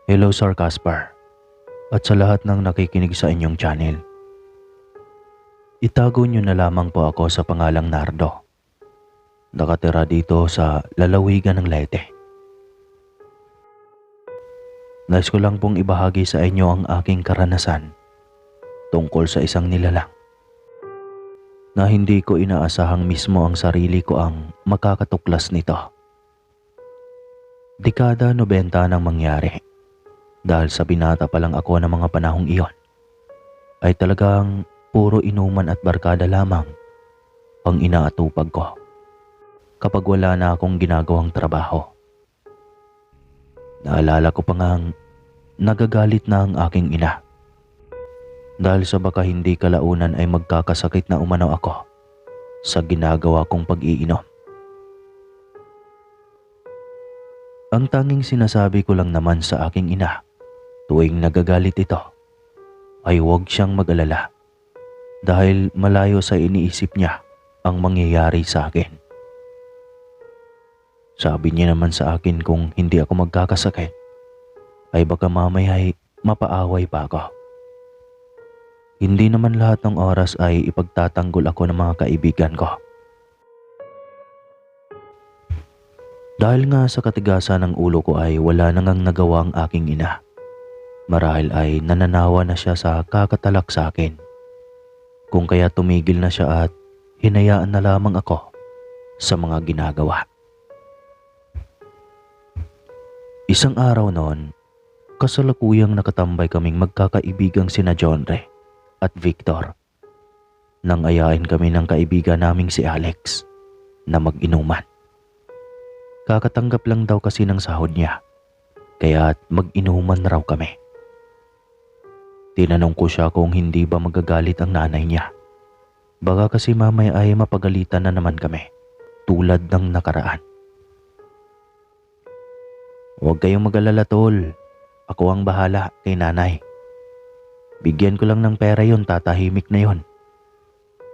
Hello Sir Caspar at sa lahat ng nakikinig sa inyong channel. Itago niyo na lamang po ako sa pangalang Nardo. Nakatira dito sa lalawigan ng Leyte. Nais ko lang pong ibahagi sa inyo ang aking karanasan tungkol sa isang nilalang na hindi ko inaasahang mismo ang sarili ko ang makakatuklas nito. Dekada 90 nang mangyari. Dahil sa binata pa lang ako ng mga panahong iyon, ay talagang puro inuman at barkada lamang ang inaatupag ko kapag wala na akong ginagawang trabaho. Naalala ko pa ngang nagagalit na ang aking ina dahil sa baka hindi kalaunan ay magkakasakit na umano ako sa ginagawa kong pag-iinom. Ang tanging sinasabi ko lang naman sa aking ina tuwing nagagalit ito ay huwag siyang mag-alala dahil malayo sa iniisip niya ang mangyayari sa akin. Sabi niya naman sa akin kung hindi ako magkakasakit ay baka mamaya ay mapaaway pa ako. Hindi naman lahat ng oras ay ipagtatanggol ako ng mga kaibigan ko. Dahil nga sa katigasan ng ulo ko ay wala nang nagawa ang aking ina. Marahil ay nananawa na siya sa kakatalak sa akin. Kung kaya tumigil na siya at hinayaan na lamang ako sa mga ginagawa. Isang araw noon, kasalukuyang nakatambay kaming magkakaibigang sina Jonre at Victor. Nang ayain kami ng kaibigan naming si Alex na mag-inuman. Kakatanggap lang daw kasi ng sahod niya, kaya't mag-inuman raw kami. Tinanong ko siya kung hindi ba magagalit ang nanay niya. Baka kasi mamaya ay mapagalitan na naman kami, tulad ng nakaraan. Huwag kayong mag-alala tol, ako ang bahala kay nanay. Bigyan ko lang ng pera yon, tatahimik na yon.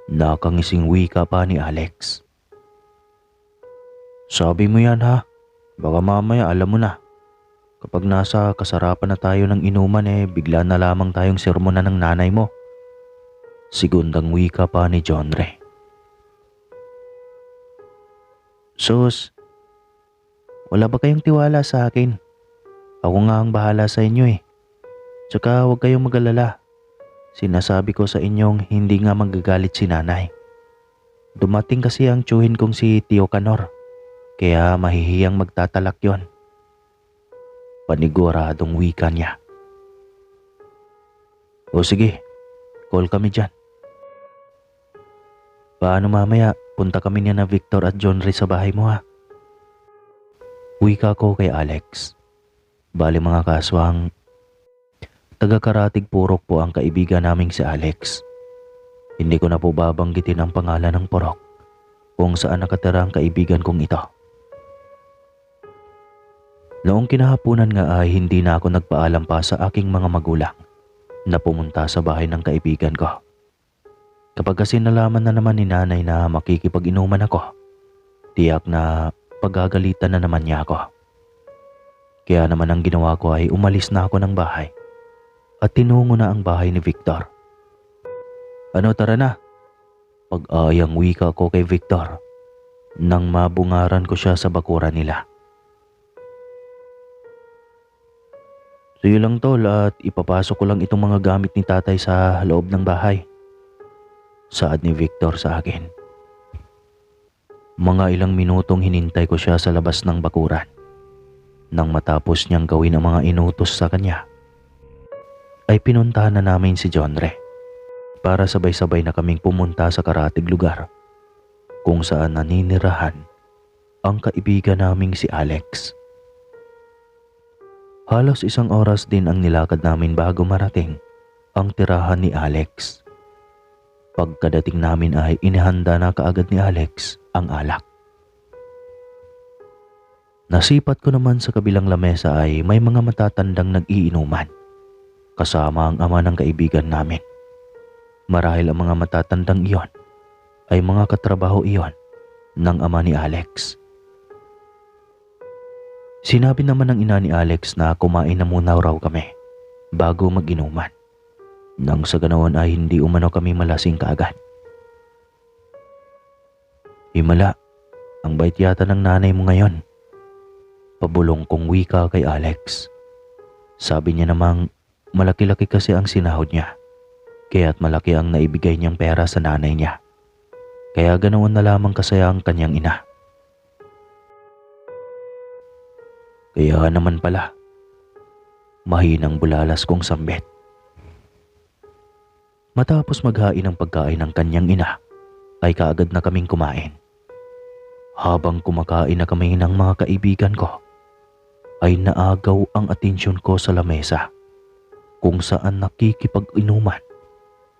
Nakangising wika pa ni Alex. Sabi mo yan ha, baka mamaya alam mo na. Kapag nasa kasarapan na tayo ng inuman bigla na lamang tayong sermonan ng nanay mo. Sigundang wika pa ni Jonre. Sus, wala ba kayong tiwala sa akin? Ako nga ang bahala sa inyo Tsaka huwag kayong mag-alala. Sinasabi ko sa inyong hindi nga magagalit si nanay. Dumating kasi ang tiyuhin kong si Tio Canor, kaya mahihiyang magtatalak yon. Paniguradong wika niya. O sige, call kami dyan. Paano mamaya, punta kami niya na Victor at Jonre sa bahay mo ha? Wika ko kay Alex. Bali mga kaswang, taga-Karatig Purok po ang kaibigan naming si Alex. Hindi ko na po babanggitin ang pangalan ng purok kung saan nakatira ang kaibigan kong ito. Noong kinahaponan nga ay hindi na ako nagpaalam pa sa aking mga magulang na pumunta sa bahay ng kaibigan ko. Kapag kasi nalaman na naman ni nanay na makikipag-inuman ako, tiyak na pagagalitan na naman niya ako. Kaya naman ang ginawa ko ay umalis na ako ng bahay at tinungo na ang bahay ni Victor. Ano, tara na? Pag-ayang wika ko kay Victor nang mabungaran ko siya sa bakuran nila. Sige lang tol at ipapasok ko lang itong mga gamit ni tatay sa loob ng bahay. Saad ni Victor sa akin. Mga ilang minutong hinintay ko siya sa labas ng bakuran. Nang matapos niyang gawin ang mga inutos sa kanya, ay pinuntahan na namin si Jonre para sabay-sabay na kaming pumunta sa karatig lugar kung saan naninirahan ang kaibigan naming si Alex. Halos isang oras din ang nilakad namin bago marating ang tirahan ni Alex. Pagkadating namin ay inihanda na kaagad ni Alex ang alak. Nasipat ko naman sa kabilang lamesa ay may mga matatandang nag-iinuman kasama ang ama ng kaibigan namin. Marahil ang mga matatandang iyon ay mga katrabaho iyon ng ama ni Alex. Sinabi naman ng ina ni Alex na kumain na muna raw kami bago mag-inuman. Nang sa ganoon ay hindi umano kami malasing kaagad. Himala, ang bait yata ng nanay mo ngayon. Pabulong kong wika kay Alex. Sabi niya namang malaki-laki kasi ang sinahod niya. Kaya't malaki ang naibigay niyang pera sa nanay niya. Kaya ganoon na lamang kasaya ang kanyang ina. Kaya naman pala, mahinang bulalas kong sambit. Matapos maghain ng pagkain ng kanyang ina, ay kaagad na kaming kumain. Habang kumakain na kami ng mga kaibigan ko, ay naagaw ang atensyon ko sa lamesa kung saan nakikipag-inuman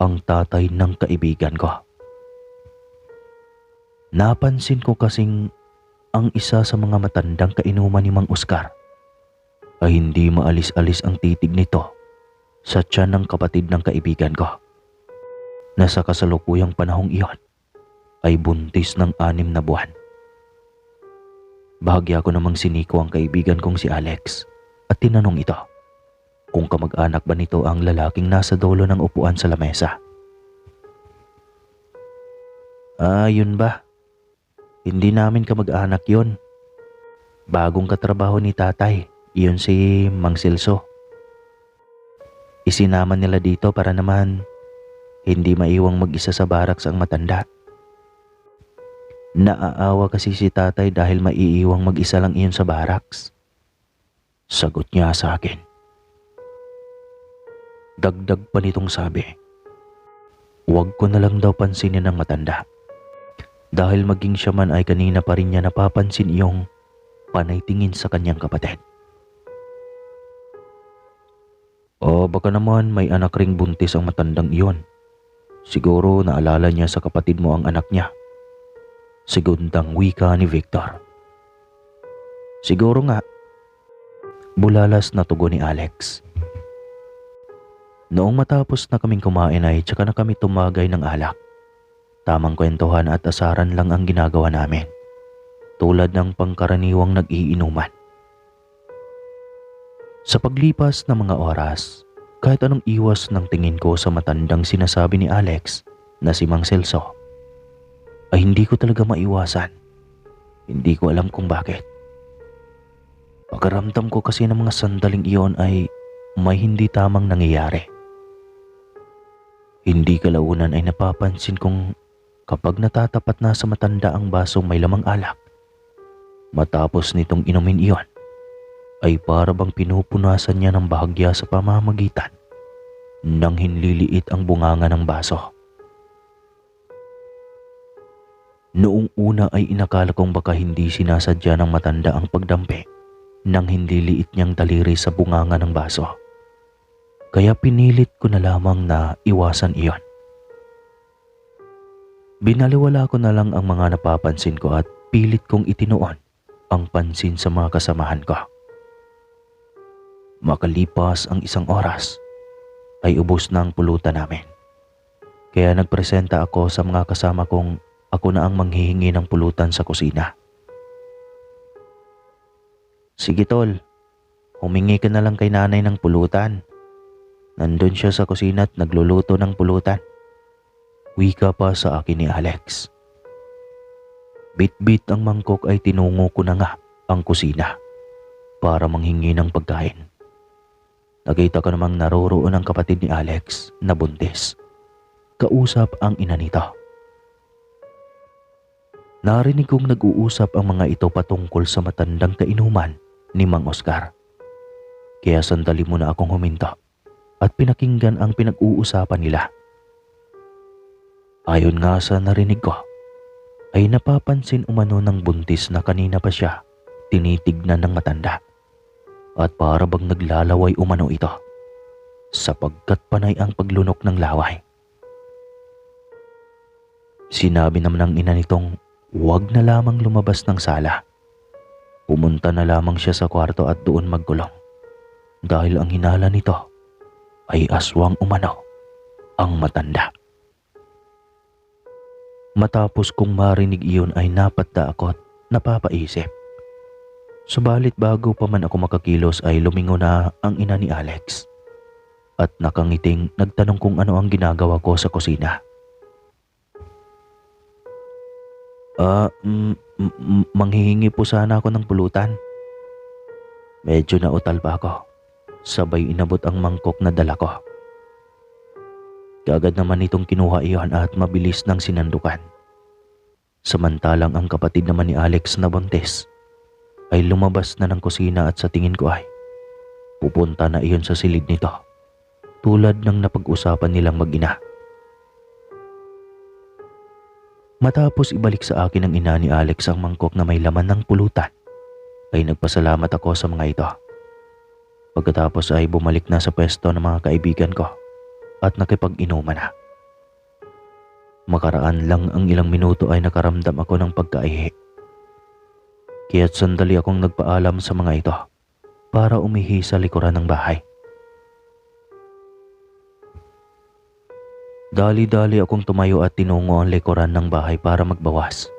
ang tatay ng kaibigan ko. Napansin ko kasing ang isa sa mga matandang kainuman ni Mang Oscar ay hindi maalis-alis ang titig nito sa tiyan ng kapatid ng kaibigan ko na sa kasalukuyang panahong iyon ay buntis ng 6 na buwan. Bahagya ko namang siniko ang kaibigan kong si Alex at tinanong ito kung kamag-anak ba nito ang lalaking nasa dulo ng upuan sa lamesa. Yun ba? Hindi namin kamag-anak yun. Bagong katrabaho ni tatay, yun si Mang Silso. Isinama nila dito para naman hindi maiwang mag-isa sa baraks ang matanda. Naaawa kasi si tatay dahil maiiwang mag-isa lang iyon sa baraks. Sagot niya sa akin. Dagdag pa nitong sabi, huwag ko na lang daw pansinin ng matanda. Dahil maging siya man ay kanina pa rin niya napapansin yung panay tingin sa kanyang kapatid. O baka naman may anak ring buntis ang matandang iyon. Siguro naalala niya sa kapatid mo ang anak niya. Segundang wika ni Victor. Siguro nga. Bulalas na tugon ni Alex. Noong matapos na kaming kumain ay tsaka na kami tumagay ng alak. Tamang kwentuhan at asaran lang ang ginagawa namin. Tulad ng pangkaraniwang nag-iinuman. Sa paglipas ng mga oras, kahit anong iwas ng tingin ko sa matandang sinasabi ni Alex na si Mang Celso, ay hindi ko talaga maiwasan. Hindi ko alam kung bakit. Pagkaramdam ko kasi ng mga sandaling iyon ay may hindi tamang nangyayari. Hindi kalaunan ay napapansin kong kapag natatapat na sa matanda ang basong may lamang alak, matapos nitong inumin iyon, ay para bang pinupunasan niya ng bahagya sa pamamagitan nang hinliliit ang bunganga ng baso. Noong una ay inakala kong baka hindi sinasadya ng matanda ang pagdampi nang hinliliit niyang daliri sa bunganga ng baso. Kaya pinilit ko na lamang na iwasan iyon. Binaliwala ko na lang ang mga napapansin ko at pilit kong itinuon ang pansin sa mga kasamahan ko. Makalipas ang 1 oras, ay ubos na ang pulutan namin. Kaya nagpresenta ako sa mga kasama kong ako na ang manghihingi ng pulutan sa kusina. Sige tol, humingi ka na lang kay nanay ng pulutan. Nandun siya sa kusina at nagluluto ng pulutan. Wika pa sa akin ni Alex. Bit-bit ang mangkok ay tinungo ko na nga ang kusina para manghingi ng pagkain. Nakita ko namang naroroon ang kapatid ni Alex na buntis. Kausap ang ina nito. Narinig kong nag-uusap ang mga ito patungkol sa matandang kainuman ni Mang Oscar. Kaya sandali muna akong huminto at pinakinggan ang pinag-uusapan nila. Ayon nga sa narinig ko, ay napapansin umano ng buntis na kanina pa siya tinitignan ng matanda. At para bang naglalaway umano ito sapagkat panay ang paglunok ng laway. Sinabi naman ng ina nitong huwag na lamang lumabas ng sala. Pumunta na lamang siya sa kwarto at doon magkulong dahil ang hinala nito ay aswang umano ang matanda. Matapos kong marinig iyon ay napadda ako at napapaisip. Subalit bago pa man ako makakilos ay lumingon na ang ina ni Alex at nakangiting nagtanong kung ano ang ginagawa ko sa kusina. Manghihingi po sana ako ng pulutan. Medyo nautal pa ako. Sabay inabot ang mangkok na dala ko. Kaagad naman itong kinuha iyon at mabilis nang sinandukan. Samantalang ang kapatid naman ni Alex na buntis ay lumabas na ng kusina at sa tingin ko ay pupunta na iyon sa silid nito tulad ng napag-usapan nilang mag-ina. Matapos ibalik sa akin ng ina ni Alex ang mangkok na may laman ng pulutan, ay nagpasalamat ako sa mga ito. Pagkatapos ay bumalik na sa pwesto ng mga kaibigan ko at nakipag-inuman na. Makaraan lang ang ilang minuto ay nakaramdam ako ng pagkaihi. Kaya't sandali akong nagpaalam sa mga ito para umihi sa likuran ng bahay. Dali-dali akong tumayo at tinungo ang likuran ng bahay para magbawas.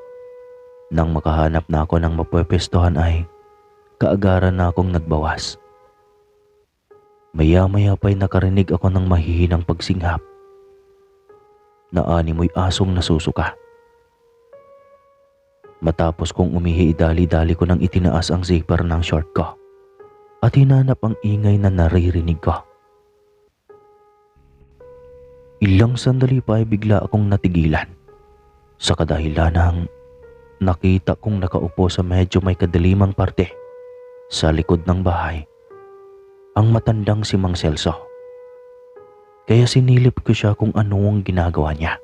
Nang makahanap na ako ng mapwepestuhan ay kaagaran na akong nagbawas. Maya-maya pa'y nakarinig ako ng mahihinang pagsinghap na animoy asong nasusuka. Matapos kong umihi, dali-dali ko nang itinaas ang zipper ng short ko at hinanap ang ingay na naririnig ko. Ilang sandali pa ay bigla akong natigilan sa kadahilan ng nakita kong nakaupo sa medyo may kadilimang parte sa likod ng bahay ang matandang si Mang Celso. Kaya sinilip ko siya kung ano ang ginagawa niya.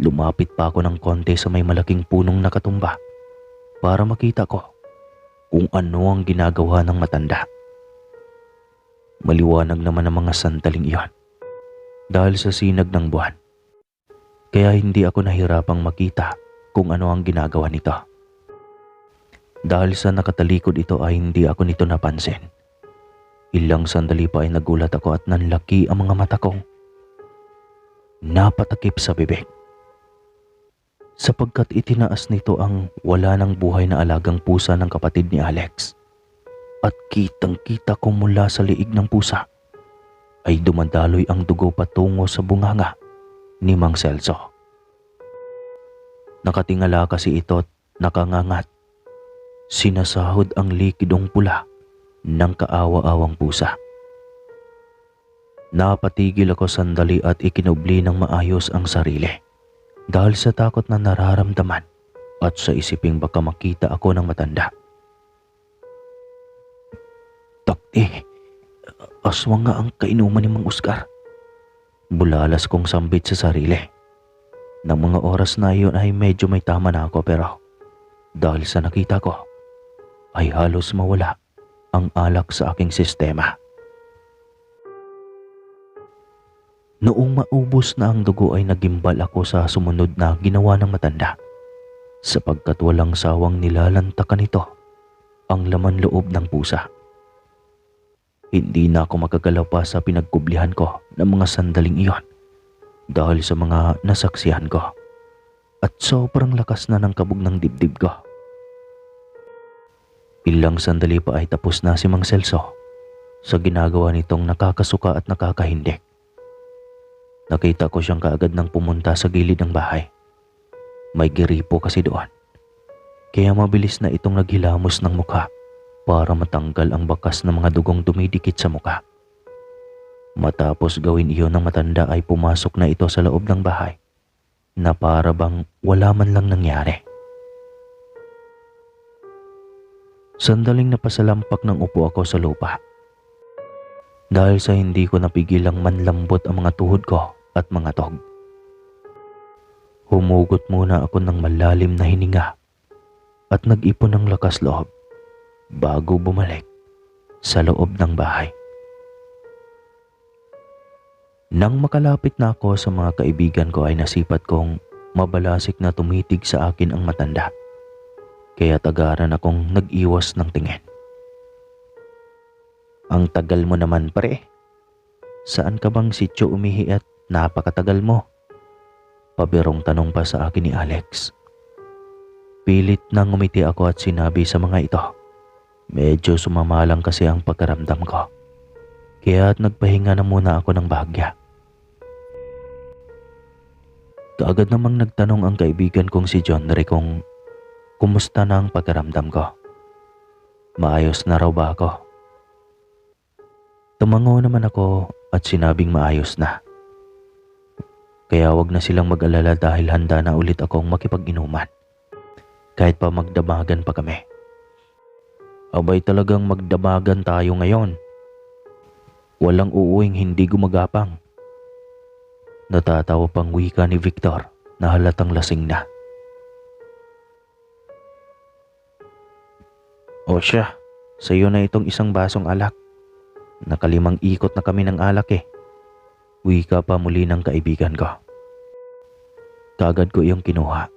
Lumapit pa ako ng konti sa may malaking punong nakatumba para makita ko kung ano ang ginagawa ng matanda. Maliwanag naman ang mga sandaling iyon dahil sa sinag ng buwan. Kaya hindi ako nahirapang makita kung ano ang ginagawa nito. Dahil sa nakatalikod ito ay hindi ako nito napansin. Ilang sandali pa ay nagulat ako at nanlaki ang mga mata kong napatakip sa bibig. Sapagkat itinaas nito ang wala ng buhay na alagang pusa ng kapatid ni Alex. At kitang-kita ko mula sa liig ng pusa ay dumadaloy ang dugo patungo sa bunganga ni Mang Celso. Nakatingala kasi ito at nakangangat. Sinasahod ang likidong pula ng kaawa-awang pusa. Napatigil ako sandali at ikinubli ng maayos ang sarili dahil sa takot na nararamdaman at sa isiping baka makita ako ng matanda. Aswang nga ang kainuman ni Mang Oscar. Bulalas kong sambit sa sarili. Nang mga oras na iyon ay medyo may tama na ako pero dahil sa nakita ko ay halos mawala ang alak sa aking sistema. Noong maubos na ang dugo ay nagimbal ako sa sumunod na ginawa ng matanda sapagkat walang sawang nilalantakan nito ang laman loob ng pusa. Hindi na ako makagalaw pa sa pinagkublihan ko ng mga sandaling iyon dahil sa mga nasaksihan ko at sobrang lakas na ng kabog ng dibdib ko. Ilang sandali pa ay tapos na si Mang Celso sa ginagawa nitong nakakasuka at nakakahindik. Nakita ko siyang kaagad nang pumunta sa gilid ng bahay. May giripo kasi doon, kaya mabilis na itong naghilamos ng mukha para matanggal ang bakas ng mga dugong dumidikit sa mukha. Matapos gawin iyon ng matanda ay pumasok na ito sa loob ng bahay na para bang wala man lang nangyari. Sandaling napasalampak ng upo ako sa lupa dahil sa hindi ko napigilang manlambot ang mga tuhod ko at mga tog. Humugot muna ako ng malalim na hininga at nag-ipon ng lakas loob bago bumalik sa loob ng bahay. Nang makalapit na ako sa mga kaibigan ko ay nasipat kong mabalasik na tumitig sa akin ang matanda. Kaya tagaran akong nag-iwas ng tingin. Ang tagal mo naman pare. Saan ka bang sityo umihi at napakatagal mo? Pabirong tanong pa sa akin ni Alex. Pilit nang ngumiti ako at sinabi sa mga ito Medyo sumama lang kasi ang pagkaramdam ko. Kaya nagpahinga na muna ako ng bahagya. Kaagad namang nagtanong ang kaibigan kong si John Ray kung kumusta na ang pagkaramdam ko. Maayos na raw ba ako? Tumango naman ako at sinabing maayos na. Kaya wag na silang mag-alala dahil handa na ulit akong makipag-inuman. Kahit pa magdamagan pa kami. Abay talagang magdamagan tayo ngayon. Walang uuwing hindi gumagapang. Natatawa pang wika ni Victor na halatang lasing na. O siya, sa'yo na itong isang basong alak. Nakalimang ikot na kami ng alak eh. Wika pa muli ng kaibigan ko. Kaagad ko iyong kinuha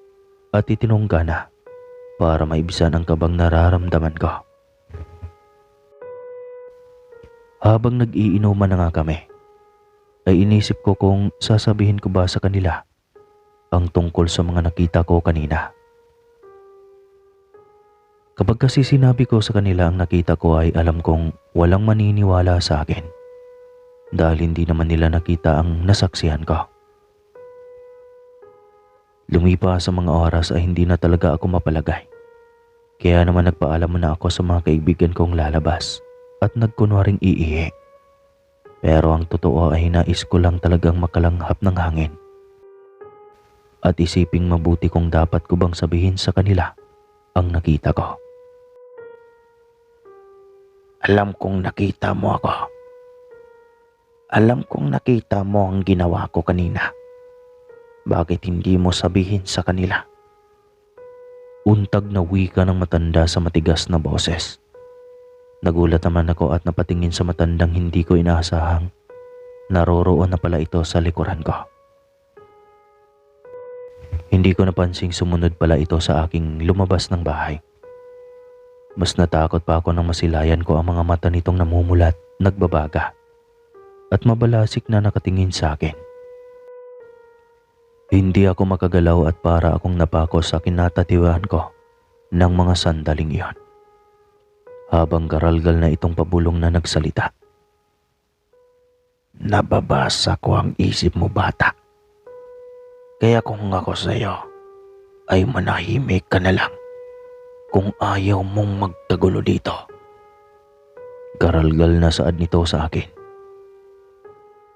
at itinungga na para maibisan ang kabang nararamdaman ko. Habang nag-iinuman na nga kami, ay inisip ko kung sasabihin ko ba sa kanila ang tungkol sa mga nakita ko kanina. Kapag kasi sinabi ko sa kanila ang nakita ko ay alam kong walang maniniwala sa akin dahil hindi naman nila nakita ang nasaksihan ko. Lumipas sa mga oras ay hindi na talaga ako mapalagay. Kaya naman nagpaalam muna ako sa mga kaibigan kong lalabas at nagkunwaring iihi. Pero ang totoo ay nais ko lang talagang makalanghap ng hangin. At isiping mabuti kung dapat ko bang sabihin sa kanila ang nakita ko. Alam kong nakita mo ako. Alam kong nakita mo ang ginawa ko kanina. Bakit hindi mo sabihin sa kanila? Untag na wika ng matanda sa matigas na boses. Nagulat naman ako at napatingin sa matandang hindi ko inaasahang naroroon na pala ito sa likuran ko. Hindi ko napansing sumunod pala ito sa aking lumabas ng bahay. Mas natakot pa ako nang masilayan ko ang mga mata nitong namumulat, nagbabaga, at mabalasik na nakatingin sa akin. Hindi ako makagalaw at para akong napako sa kinatatiwaan ko ng mga sandaling iyon. Habang garalgal na itong pabulong na nagsalita. Nababasa ko ang isip mo, bata. Kaya kung ako sa'yo ay manahimik ka na lang kung ayaw mong magtagulo dito. Garalgal na saad nito sa akin.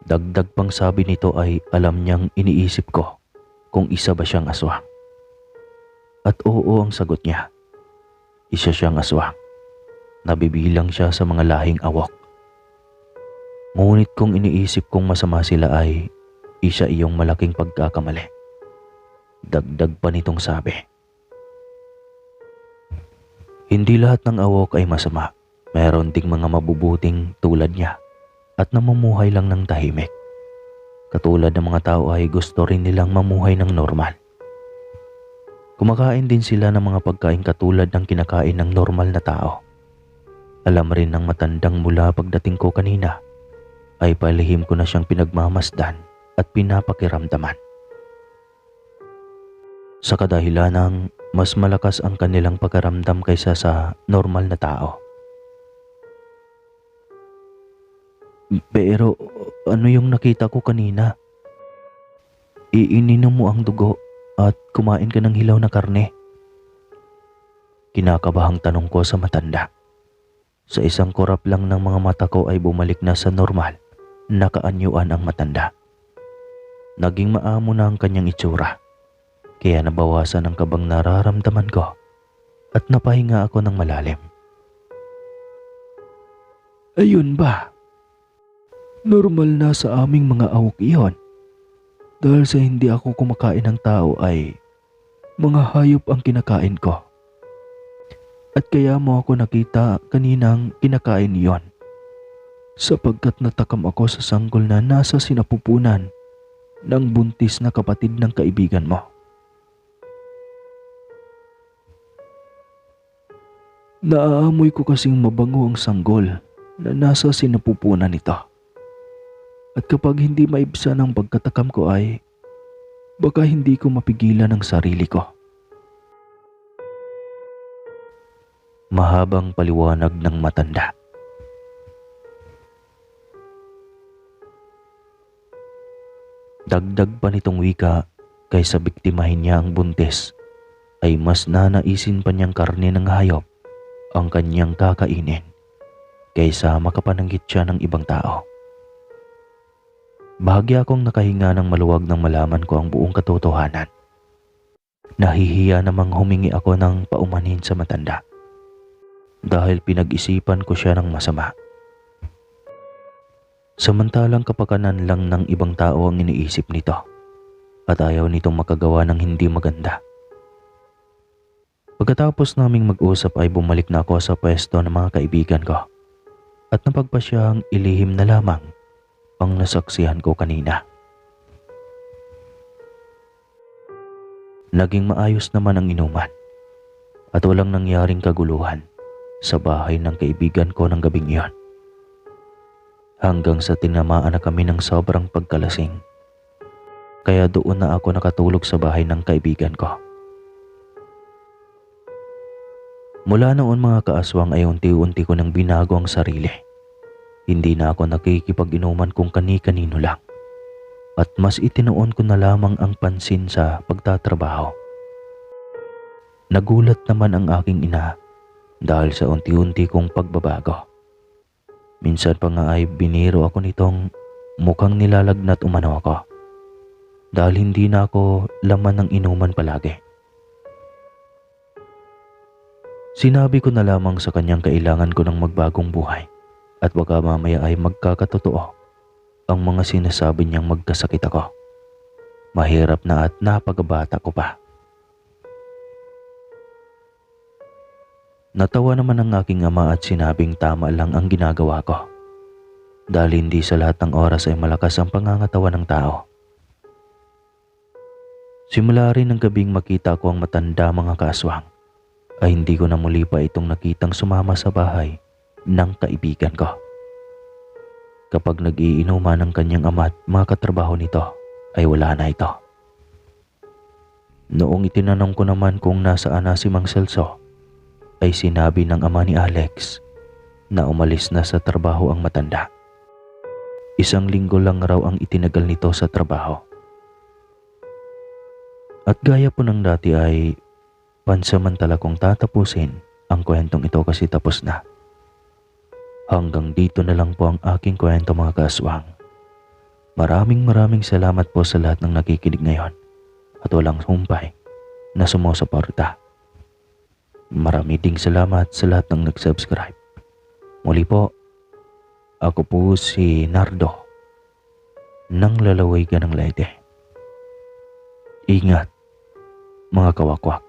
Dagdag pang sabi nito ay alam niyang iniisip ko kung isa ba siyang aswang. At oo ang sagot niya. Isa siyang aswang. Nabibilang siya sa mga lahing awok. Ngunit kung iniisip kong masama sila ay isa iyong malaking pagkakamali. Dagdag pa nitong sabi. Hindi lahat ng awok ay masama. Meron ding mga mabubuting tulad niya at namumuhay lang ng tahimik. Katulad ng mga tao ay gusto rin nilang mamuhay ng normal. Kumakain din sila ng mga pagkain katulad ng kinakain ng normal na tao. Alam rin ng matandang mula pagdating ko kanina ay palihim ko na siyang pinagmamasdan at pinapakiramdaman. Sa kadahilan ng mas malakas ang kanilang pagkaramdam kaysa sa normal na tao. Pero ano yung nakita ko kanina? Iininom mo ang dugo at kumain ka ng hilaw na karne. Kinakabahang tanong ko sa matanda. Sa isang kurap lang ng mga mata ko ay bumalik na sa normal, nakaanyuan ang matanda. Naging maamo na ang kanyang itsura, kaya nabawasan ang kabang nararamdaman ko at napahinga ako ng malalim. Ayun ba? Normal na sa aming mga awok iyon. Dahil sa hindi ako kumakain ng tao ay mga hayop ang kinakain ko. At kaya mo ako nakita kaninang kinakain iyon. Sapagkat natakam ako sa sanggol na nasa sinapupunan ng buntis na kapatid ng kaibigan mo. Naaamoy ko kasing mabango ang sanggol na nasa sinapupunan nito. At kapag hindi maibsan ang pagkatakam ko ay baka hindi ko mapigilan ang sarili ko. Mahabang paliwanag ng matanda. Dagdag pa nitong wika, kaysa biktimahin niya ang buntis, ay mas nanaisin pa niyang karne ng hayop ang kanyang kakainin kaysa makapananggit siya ng ibang tao. Bahagya akong nakahinga ng maluwag nang malaman ko ang buong katotohanan. Nahihiya namang humingi ako ng paumanhin sa matanda dahil pinag-isipan ko siya ng masama. Samantalang kapakanan lang ng ibang tao ang iniisip nito at ayaw nitong makagawa ng hindi maganda. Pagkatapos naming mag-usap ay bumalik na ako sa pwesto ng mga kaibigan ko at napagpasyang ilihim na lamang ang nasaksihan ko kanina. Naging maayos naman ang inuman at walang nangyaring kaguluhan sa bahay ng kaibigan ko ng gabing iyon. Hanggang sa tinamaan na kami ng sobrang pagkalasing. Kaya doon na ako nakatulog sa bahay ng kaibigan ko. Mula noon mga kaaswang ay unti-unti ko nang binago ang sarili. Hindi na ako nakikipag-inuman kung kani-kanino lang. At mas itinoon ko na lamang ang pansin sa pagtatrabaho. Nagulat naman ang aking ina dahil sa unti-unti kong pagbabago. Minsan pa nga ay biniro ako nitong mukhang nilalagnat umano ako dahil hindi na ako laman ng inuman palagi. Sinabi ko na lamang sa kanyang kailangan ko ng magbagong buhay at baka mamaya ay magkakatotoo ang mga sinasabi niyang magkasakit ako. Mahirap na at napakabata ko pa. Natawa naman ang aking ama at sinabing tama lang ang ginagawa ko dahil hindi sa lahat ng oras ay malakas ang pangangatawa ng tao. Simula rin ng gabing makita ko ang matanda mga kaaswang ay hindi ko na muli pa itong nakitang sumama sa bahay ng kaibigan ko. Kapag nag-iinuman ng kanyang ama at mga katrabaho nito ay wala na ito. Noong itinanong ko naman kung nasaan na si Mang Celso, ay sinabi ng ama ni Alex na umalis na sa trabaho ang matanda. 1 linggo lang raw ang itinagal nito sa trabaho. At gaya po ng dati ay pansamantala kong tatapusin ang kwentong ito kasi tapos na. Hanggang dito na lang po ang aking kwento mga kaaswang. Maraming salamat po sa lahat ng nakikinig ngayon at walang humpay na sumusuporta. Marami ding salamat sa lahat ng nag-subscribe. Muli po, ako po si Nardo ng Lalawigan ng Leyte. Ingat mga kawakwak.